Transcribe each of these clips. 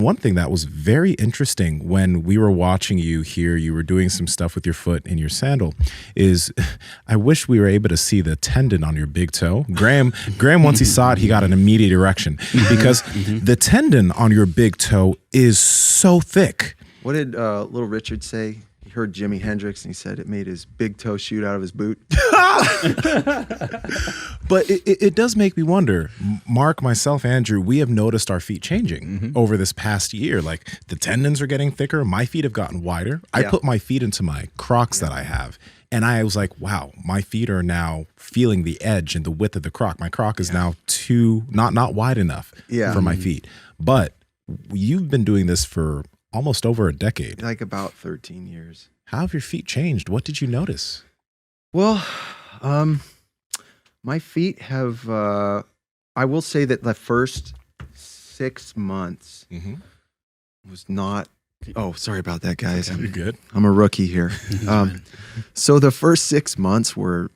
One thing that was very interesting when we were watching you here, you were doing some stuff with your foot in your sandal, is I wish we were able to see the tendon on your big toe. Graham, once he saw it, he got an immediate erection because the tendon on your big toe is so thick. What did Little Richard say? He heard Jimi Hendrix and he said it made his big toe shoot out of his boot. But it does make me wonder, Mark, myself, Andrew, we have noticed our feet changing over this past year. Like the tendons are getting thicker. My feet have gotten wider. I put my feet into my Crocs that I have. And I was like, wow, my feet are now feeling the edge and the width of the Croc. My Croc is now not wide enough for my feet. But you've been doing this for almost over a decade. Like about 13 years. How have your feet changed? What did you notice? Well, my feet have, I will say that the first 6 months was not, oh, sorry about that, guys. You're good. I'm a rookie here. So the first 6 months were,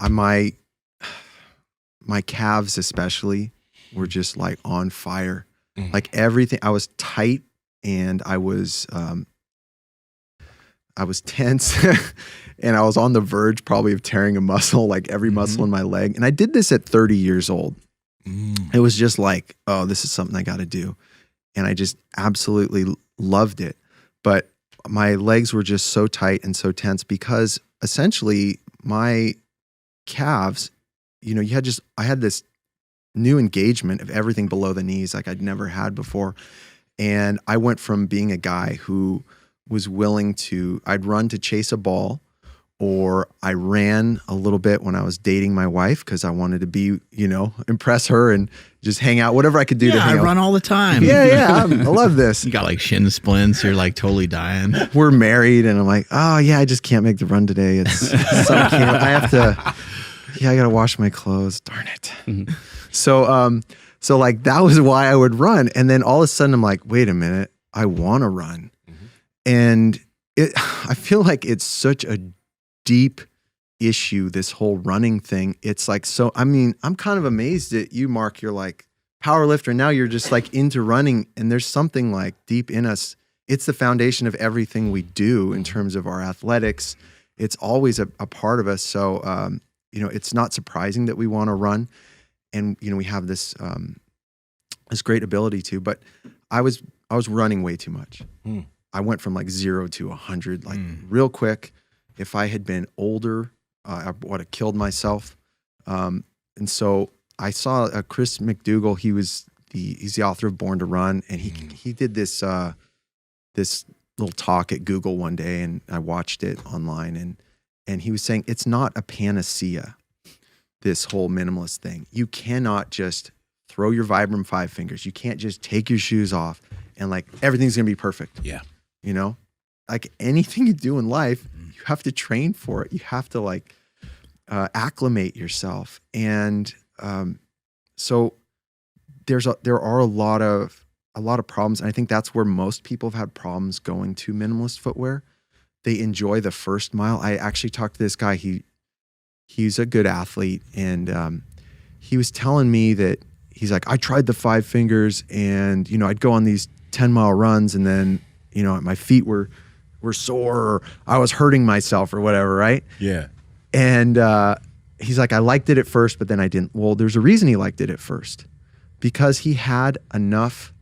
my calves especially were just like on fire. Like everything, I was tight and I was tense and I was on the verge probably of tearing a muscle, like every muscle in my leg. And I did this at 30 years old. It was just like, oh, this is something I got to do. And I just absolutely loved it. But my legs were just so tight and so tense because essentially my calves, you know, I had this new engagement of everything below the knees like I'd never had before. And I went from being a guy who was willing to, I'd run to chase a ball, or I ran a little bit when I was dating my wife because I wanted to be, you know, impress her and just hang out, whatever I could do to hang out. I run all the time. Yeah, I love this. You got like shin splints, you're like totally dying. We're married and I'm like, oh yeah, I just can't make the run today. It's some camp. I have to, I got to wash my clothes. Darn it. So like that was why I would run. And then all of a sudden I'm like, wait a minute, I want to run. And I feel like it's such a deep issue, this whole running thing. It's like, so, I mean, I'm kind of amazed at you, Mark. You're like power lifter. Now you're just like into running and there's something like deep in us. It's the foundation of everything we do in terms of our athletics. It's always a part of us. So, you know, it's not surprising that we want to run. And, you know, we have this, this great ability to, but I was running way too much. I went from like 0 to 100, like real quick. If I had been older, I would have killed myself. And so I saw Chris McDougall. He's the author of Born to Run. And he did this, this little talk at Google one day, and I watched it online, and he was saying, it's not a panacea, this whole minimalist thing. You cannot just throw your Vibram 5 fingers. You can't just take your shoes off and like everything's going to be perfect. Yeah. You know, like anything you do in life, you have to train for it. You have to like acclimate yourself. And so there are a lot of problems. And I think that's where most people have had problems going to minimalist footwear. They enjoy the first mile. I actually talked to this guy. He's a good athlete. And he was telling me that he's like, I tried the 5 fingers and, you know, I'd go on these 10-mile runs and then, you know, my feet were sore or I was hurting myself or whatever, right? Yeah. And he's like, I liked it at first, but then I didn't. Well, there's a reason he liked it at first. Because he had enough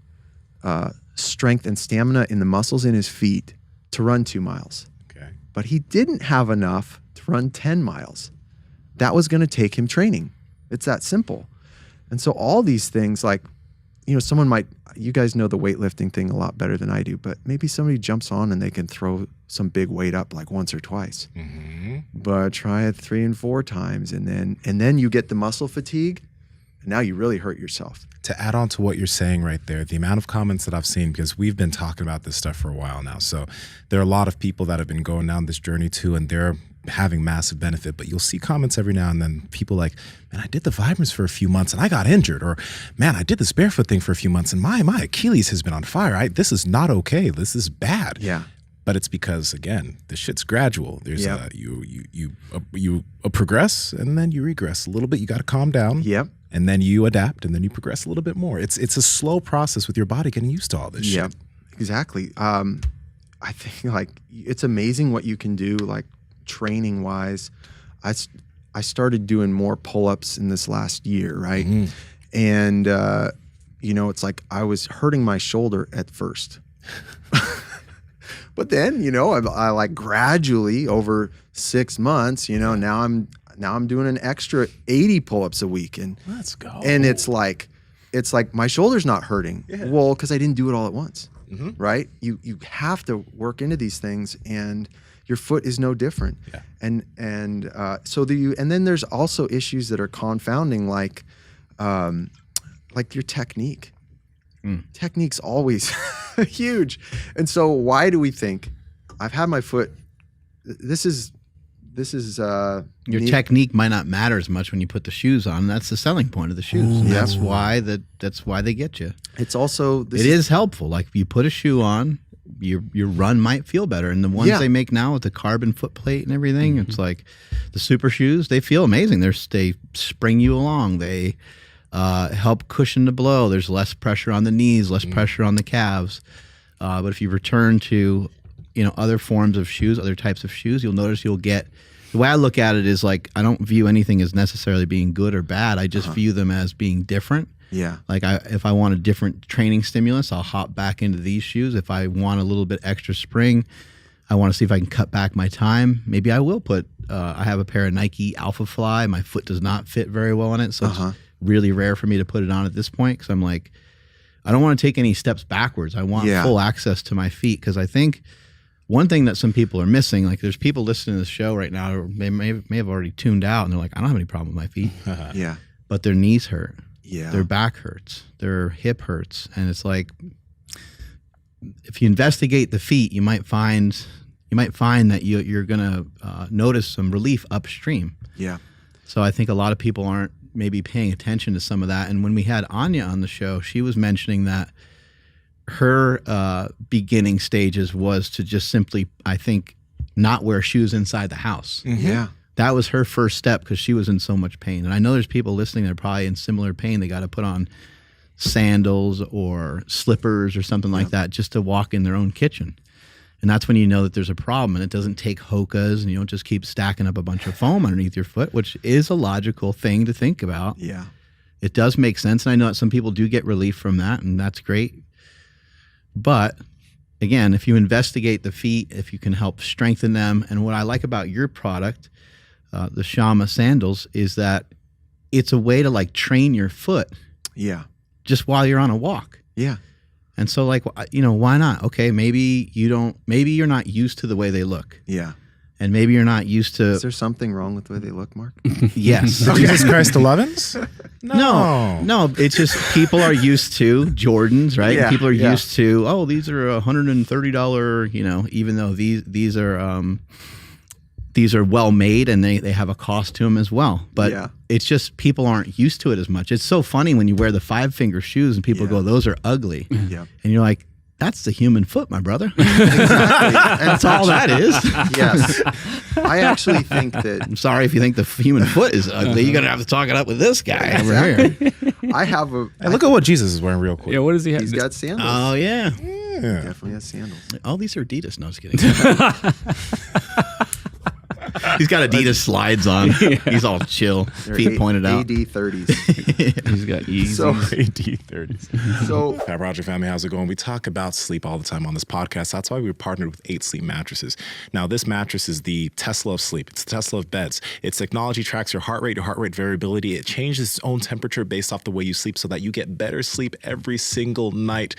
strength and stamina in the muscles in his feet to run 2 miles. Okay. But he didn't have enough to run 10 miles. That was going to take him training. It's that simple. And so all these things, like, you know, someone might, you guys know the weightlifting thing a lot better than I do, but maybe somebody jumps on and they can throw some big weight up like once or twice. But try it 3 and 4 times, and then you get the muscle fatigue, and now you really hurt yourself. To add on to what you're saying right there, the amount of comments that I've seen, because we've been talking about this stuff for a while now. So there are a lot of people that have been going down this journey too, and they're having massive benefit. But you'll see comments every now and then, people like, man, I did the Vibrams for a few months and I got injured. Or, man, I did this barefoot thing for a few months and my Achilles has been on fire. This is not okay. This is bad. Yeah. But it's because, again, the shit's gradual. There's you progress and then you regress a little bit. You got to calm down. Yep. and then you adapt, and then you progress a little bit more. It's a slow process with your body getting used to all this shit. Exactly. I think like it's amazing what you can do, like training wise. I started doing more pull-ups in this last year, right? And you know, it's like I was hurting my shoulder at first. But then, you know, I like gradually over 6 months, you know, now I'm doing an extra 80 pull-ups a week, and Let's go. And it's like my shoulder's not hurting. Well, because I didn't do it all at once, right? You have to work into these things, and your foot is no different. And then there's also issues that are confounding, like your technique. Technique's always huge. And so why do we think I've had my foot, this is your technique might not matter as much when you put the shoes on. That's the selling point of the shoes. And that's why they get you. It's also it is helpful. Like if you put a shoe on, your run might feel better. And the ones they make now with the carbon foot plate and everything, it's like the super shoes, they feel amazing. They spring you along. They help cushion the blow. There's less pressure on the knees, less pressure on the calves. But if you return to, you know, other forms of shoes, other types of shoes, you'll notice you'll get, the way I look at it is like, I don't view anything as necessarily being good or bad. I just view them as being different. Like if I want a different training stimulus, I'll hop back into these shoes. If I want a little bit extra spring, I want to see if I can cut back my time. Maybe I will put, I have a pair of Nike Alpha Fly. My foot does not fit very well in it. So it's really rare for me to put it on at this point, because I'm like, I don't want to take any steps backwards. I want full access to my feet, because I think one thing that some people are missing, like there's people listening to this show right now, or may have already tuned out, and they're like, I don't have any problem with my feet. But their knees hurt. Their back hurts. Their hip hurts. And it's like, if you investigate the feet, you might find that you're going to notice some relief upstream. So I think a lot of people aren't maybe paying attention to some of that. And when we had Anya on the show, she was mentioning that her beginning stages was to just simply, I think, not wear shoes inside the house. That was her first step, because she was in so much pain. And I know there's people listening that are probably in similar pain. They got to put on sandals or slippers or something like that just to walk in their own kitchen. And that's when you know that there's a problem, and it doesn't take Hokas, and you don't just keep stacking up a bunch of foam underneath your foot, which is a logical thing to think about. It does make sense. And I know that some people do get relief from that, and that's great. But again, if you investigate the feet, if you can help strengthen them, and what I like about your product, the Shama sandals, is that it's a way to like train your foot just while you're on a walk. And so, like, you know, why not? Okay, maybe you're not used to the way they look. And maybe you're not used to. Is there something wrong with the way they look, Mark? Yes. Jesus Christ 11s? No. It's just people are used to Jordans, right? People are used to, oh, these are $130, you know, even though these are well made, and they have a cost to them as well. But it's just people aren't used to it as much. It's so funny when you wear the 5-finger shoes and people go, those are ugly. And you're like, that's the human foot, my brother. That's all that is. I actually think that. I'm sorry if you think the human foot is ugly. You're going to have to talk it up with this guy over here. I have a. Hey, look at what Jesus is wearing real quick. Yeah, what does he have? He's got sandals. Oh, yeah. He definitely has sandals. Oh, these are Adidas. No, I was kidding. He's got Adidas slides on. He's all chill. Feet pointed out. AD 30s. He's got Yeezys. So AD 30s. So Pat Roger family, how's it going? We talk about sleep all the time on this podcast. That's why we partnered with 8 Sleep mattresses. Now, this mattress is the Tesla of sleep. It's the Tesla of beds. Its technology tracks your heart rate variability. It changes its own temperature based off the way you sleep so that you get better sleep every single night.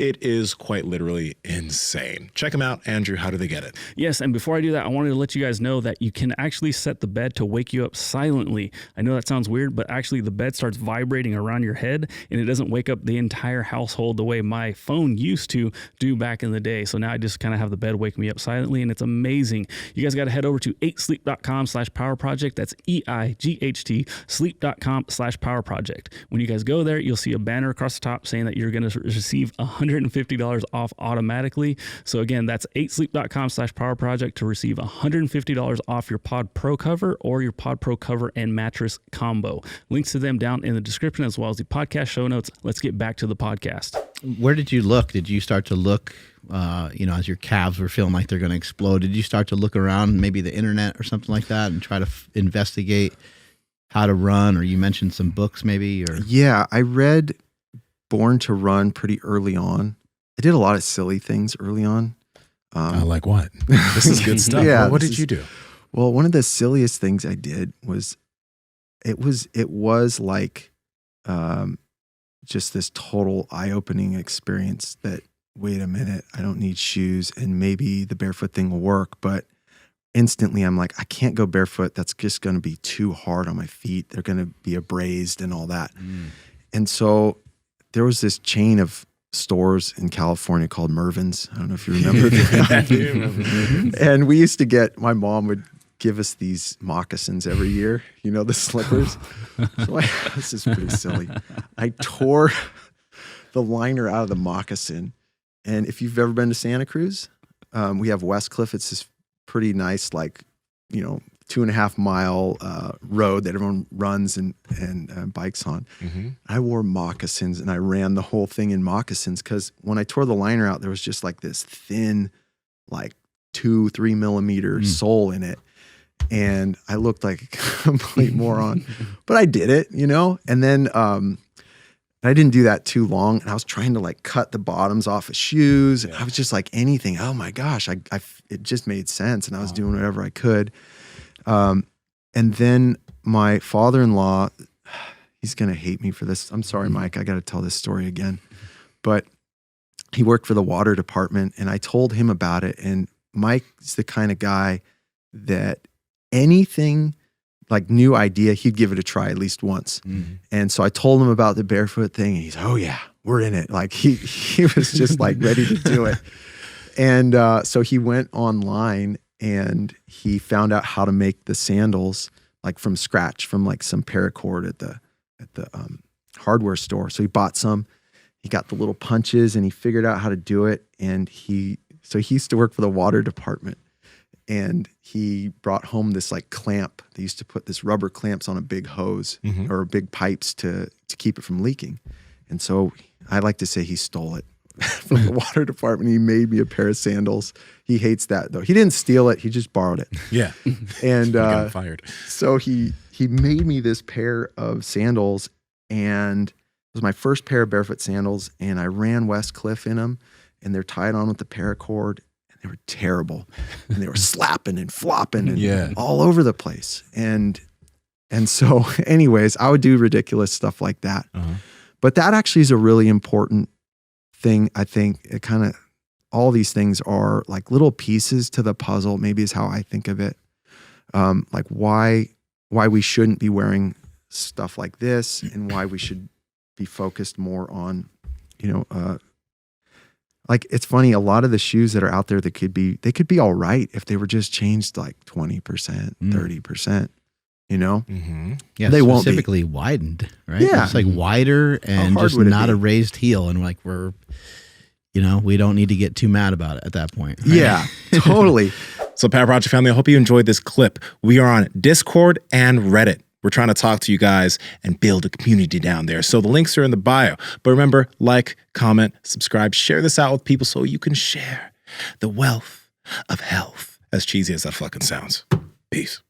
It is quite literally insane. Check them out. Andrew, how do they get it? Yes, and before I do that, I wanted to let you guys know that you can actually set the bed to wake you up silently. I know that sounds weird, but actually the bed starts vibrating around your head, and it doesn't wake up the entire household the way my phone used to do back in the day. So now I just kind of have the bed wake me up silently, and it's amazing. You guys got to head over to 8sleep.com/powerproject. That's EIGHT sleep.com/powerproject. When you guys go there, you'll see a banner across the top saying that you're going to receive $150 off automatically. So again, that's 8sleep.com/powerproject to receive $150 off your Pod Pro cover or your Pod Pro cover and mattress combo. Links to them down in the description as well as the podcast show notes. Let's get back to the podcast. Where did you look? Did you start to look, as your calves were feeling like they're going to explode? Did you start to look around maybe the internet or something like that and try to investigate how to run? Or you mentioned some books maybe? Or Yeah, I read Born to Run pretty early on. I did a lot of silly things early on. Like what? This is good stuff. Yeah, What did you do? Well, one of the silliest things I did was, it was like just this total eye-opening experience that, wait a minute, I don't need shoes and maybe the barefoot thing will work. But instantly I'm like, I can't go barefoot. That's just going to be too hard on my feet. They're going to be abrased and all that. And so there was this chain of stores in California called Mervyn's. I don't know if you remember that. And we used to get, my mom would give us these moccasins every year, the slippers. So this is pretty silly. I tore the liner out of the moccasin. And if you've ever been to Santa Cruz, we have Westcliff. It's this pretty nice, 2.5 mile road that everyone runs and bikes on. I wore moccasins and I ran the whole thing in moccasins because when I tore the liner out, there was just like this thin, 2-3 millimeter sole in it. And I looked like a complete moron, but I did it, and then I didn't do that too long. And I was trying to cut the bottoms off of shoes. And I was just like anything. Oh my gosh, it just made sense. And I was doing whatever I could. And then my father-in-law, he's going to hate me for this. I'm sorry, Mike, I got to tell this story again. But he worked for the water department and I told him about it. And Mike's the kind of guy that anything new idea, he'd give it a try at least once. And so I told him about the barefoot thing and he's, oh yeah, we're in it. He was just ready to do it. And so he went online and he found out how to make the sandals from scratch from some paracord at the hardware store. So he bought some, he got the little punches and he figured out how to do it. And he used to work for the water department and he brought home this clamp. They used to put this rubber clamps on a big hose or big pipes to keep it from leaking. And so I like to say he stole it from the water department. He made me a pair of sandals. He hates that though. He didn't steal it. He just borrowed it. Yeah. And got fired. So he made me this pair of sandals and it was my first pair of barefoot sandals. And I ran Westcliff in them and they're tied on with the paracord. They were terrible and they were slapping and flopping and all over the place. And so anyways, I would do ridiculous stuff like that. But that actually is a really important thing. I think it kind of, all these things are little pieces to the puzzle, maybe is how I think of it. Why we shouldn't be wearing stuff like this and why we should be focused more on, it's funny, a lot of the shoes that are out there they could be all right if they were just changed 20%, 30%, Yeah, they won't be. specifically widened, right? Yeah. It's wider and hard just would it not be? a raised heel. And we don't need to get too mad about it at that point. Right? Yeah, totally. So, Power Project family, I hope you enjoyed this clip. We are on Discord and Reddit. We're trying to talk to you guys and build a community down there. So the links are in the bio. But remember, comment, subscribe, share this out with people so you can share the wealth of health. As cheesy as that fucking sounds. Peace.